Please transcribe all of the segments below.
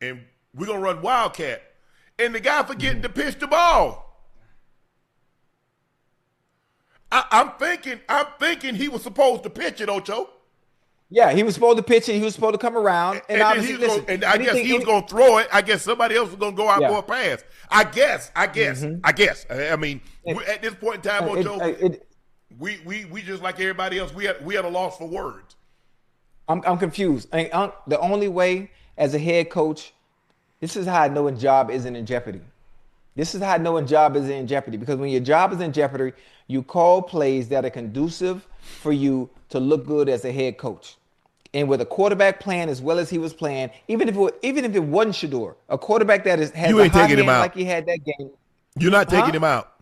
and we're gonna run Wildcat, and the guy forgetting to pitch the ball. I'm thinking he was supposed to pitch it, Ocho. Yeah, he was supposed to pitch it. He was supposed to come around, and obviously, listen. I guess he was going to throw it. I guess somebody else was going to go out for a pass. I guess. I mean, at this point in time, Ocho, we just like everybody else. We had a loss for words. I'm confused. The only way as a head coach, this is how I know a job isn't in jeopardy. This is how I know a job is in jeopardy, because when your job is in jeopardy, you call plays that are conducive for you to look good as a head coach. And with a quarterback playing as well as he was playing, even if it wasn't Shador, a quarterback that has you ain't a hot taking him hand out like he had that game. You're not taking him out.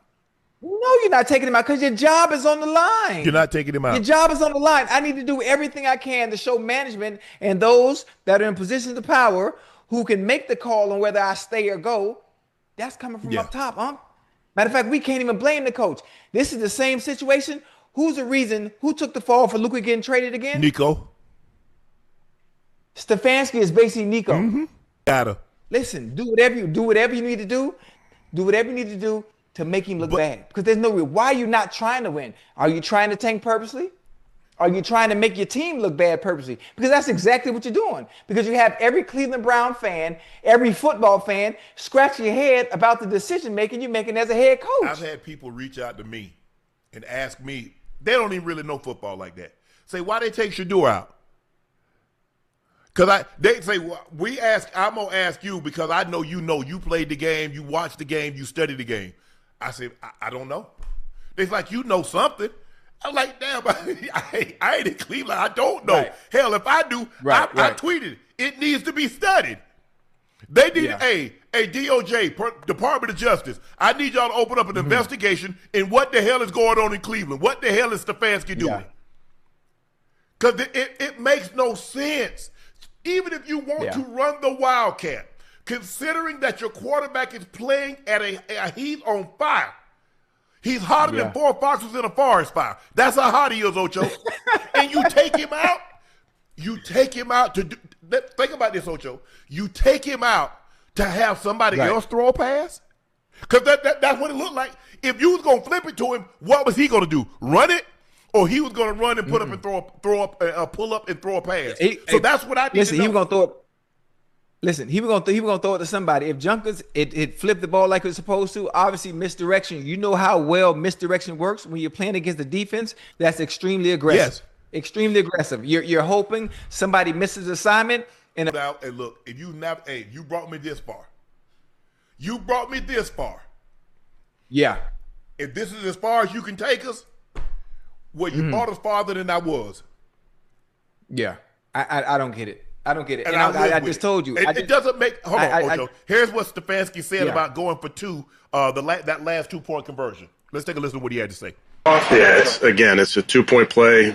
No, you're not taking him out because your job is on the line. You're not taking him out. Your job is on the line. I need to do everything I can to show management and those that are in positions of power who can make the call on whether I stay or go. That's coming from up top, huh? Matter of fact, we can't even blame the coach. This is the same situation. Who's the reason? Who took the fall for Luka getting traded again? Nico. Stefanski is basically Nico. Mm-hmm. Gotta. Listen, do whatever you need to do. Do whatever you need to do to make him look bad. Because there's no reason. Why are you not trying to win? Are you trying to tank purposely? Are you trying to make your team look bad purposely? Because that's exactly what you're doing. Because you have every Cleveland Brown fan, every football fan scratching your head about the decision making you're making as a head coach. I've had people reach out to me and ask me, they don't even really know football like that. Say, why they take Shador out? Because they say, well, I'm going to ask you because I know you played the game, you watched the game, you studied the game. I said, I don't know. They're like, you know something. I'm like, damn, I ain't in Cleveland. I don't know. Right. Hell, if I do, I tweeted it. It needs to be studied. They need a DOJ, Department of Justice. I need y'all to open up an investigation in what the hell is going on in Cleveland. What the hell is Stefanski doing? Because it makes no sense. Even if you want to run the Wildcat, considering that your quarterback is playing at he's on fire. He's hotter than 4 foxes in a forest fire. That's how hot he is, Ocho. And you take him out. You take him out to do. Think about this, Ocho. You take him out to have somebody else throw a pass? Because that's what it looked like. If you was going to flip it to him, what was he going to do? Run it? Or he was going to run and put up and throw up, pull up and throw a pass. So that's what I need to know. He was going to throw it. Listen, he was gonna throw it to somebody. If Junkers it flipped the ball like it was supposed to, obviously misdirection. You know how well misdirection works when you're playing against the defense. That's extremely aggressive. Yes, extremely aggressive. You're hoping somebody misses assignment. And look, if you never, you brought me this far. You brought me this far. Yeah. If this is as far as you can take us, well, you brought us farther than I was. Yeah, I don't get it. I don't get it. And I just told you. It doesn't make – hold on, Ocho. Here's what Stefanski said about going for two, that last 2-point conversion. Let's take a listen to what he had to say. Yeah, it's a 2-point play.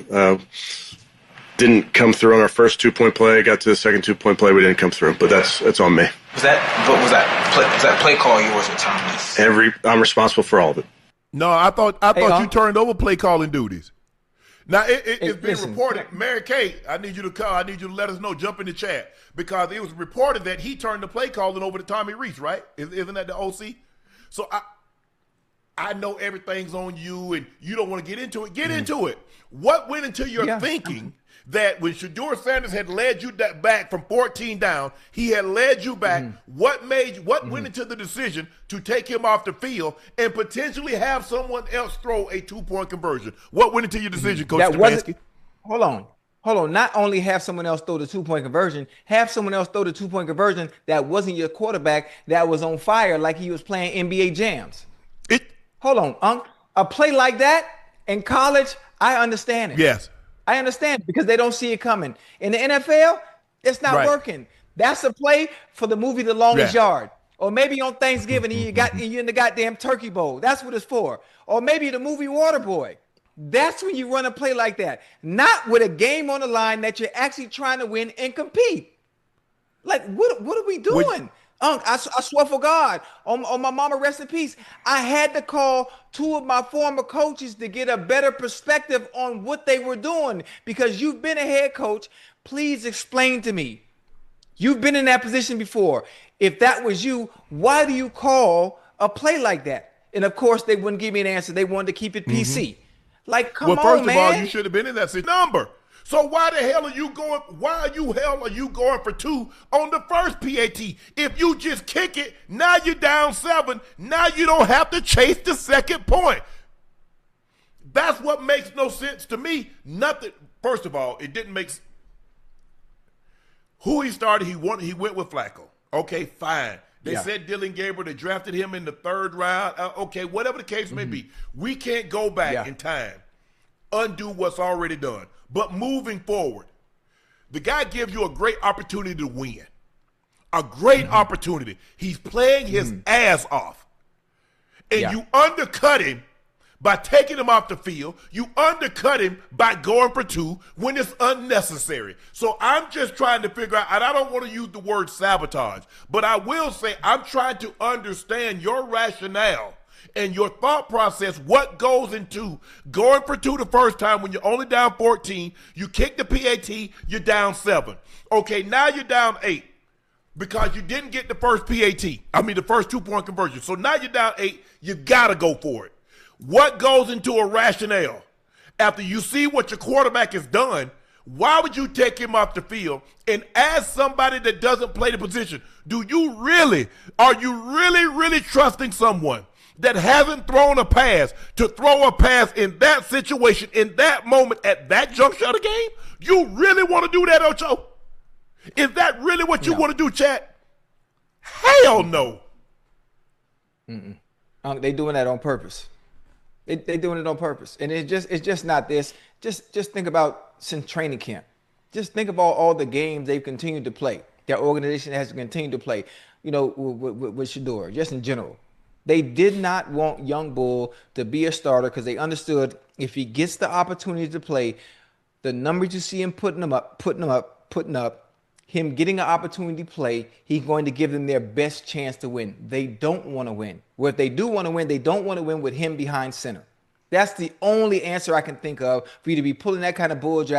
Didn't come through on our first 2-point play. Got to the second 2-point play. We didn't come through, but that's on me. Was that play call yours or Thomas? I'm responsible for all of it. No, I thought you turned over play calling duties. Now, it's been reported, Mary Kay, I need you to call. I need you to let us know, jump in the chat, because it was reported that he turned the play calling over to Tommy Reese, right? Isn't that the OC? So I know everything's on you, and you don't want to get into it. Get into it. What went into your thinking that when Shador Sanders had led you back from 14 down, he had led you back, what went into the decision to take him off the field and potentially have someone else throw a 2-point conversion? What went into your decision, Coach Stefanski? Hold on. Not only have someone else throw the 2-point conversion, have someone else throw the 2-point conversion that wasn't your quarterback, that was on fire like he was playing NBA jams. Hold on, Unc. A play like that in college, I understand it. Yes. I understand because they don't see it coming. In the NFL, it's not working. That's a play for the movie The Longest Yard. Or maybe on Thanksgiving you're in the goddamn turkey bowl. That's what it's for. Or maybe the movie Waterboy. That's when you run a play like that. Not with a game on the line that you're actually trying to win and compete. Like, what are we doing? I swear for God, on my mama, rest in peace, I had to call 2 of my former coaches to get a better perspective on what they were doing, because you've been a head coach. Please explain to me You've been in that position before. If that was you, why do you call a play like that? And of course, they wouldn't give me an answer. They wanted to keep it PC. Like, come Well, first on, of all, man. you should have been in that number. So why the hell are you going? Why are you going for 2 on the first PAT? If you just kick it, now you're down 7. Now you don't have to chase the second point. That's what makes no sense to me. Nothing. First of all, it didn't make. Who he started, he went with Flacco. Okay, fine. They said Dylan Gabriel. They drafted him in the 3rd round. Okay, whatever the case may be, we can't go back in time, undo what's already done. But moving forward, the guy gives you a great opportunity to win. A great opportunity. He's playing his ass off. And you undercut him by taking him off the field. You undercut him by going for 2 when it's unnecessary. So I'm just trying to figure out, and I don't want to use the word sabotage, but I will say I'm trying to understand your rationale and your thought process, what goes into going for 2 the first time when you're only down 14, you kick the PAT, you're down 7. Okay, now you're down 8 because you didn't get the first PAT. I mean, the first 2-point conversion. So now you're down 8, you got to go for it. What goes into a rationale? After you see what your quarterback has done, why would you take him off the field? And as somebody that doesn't play the position, are you really trusting someone that hasn't thrown a pass to throw a pass in that situation, in that moment, at that juncture of the game? You really want to do that, Ocho? Is that really what you want to do, chat? Hell no. They doing that on purpose. They doing it on purpose. And it's just not this. Just think about since training camp. Just think about all the games they've continued to play. Their organization has continued to play, with Shador, just in general. They did not want Young Bull to be a starter because they understood if he gets the opportunity to play, the numbers you see him putting up, him getting an opportunity to play, he's going to give them their best chance to win. They don't want to win. Well, if they do want to win, they don't want to win with him behind center. That's the only answer I can think of for you to be pulling that kind of bull jive.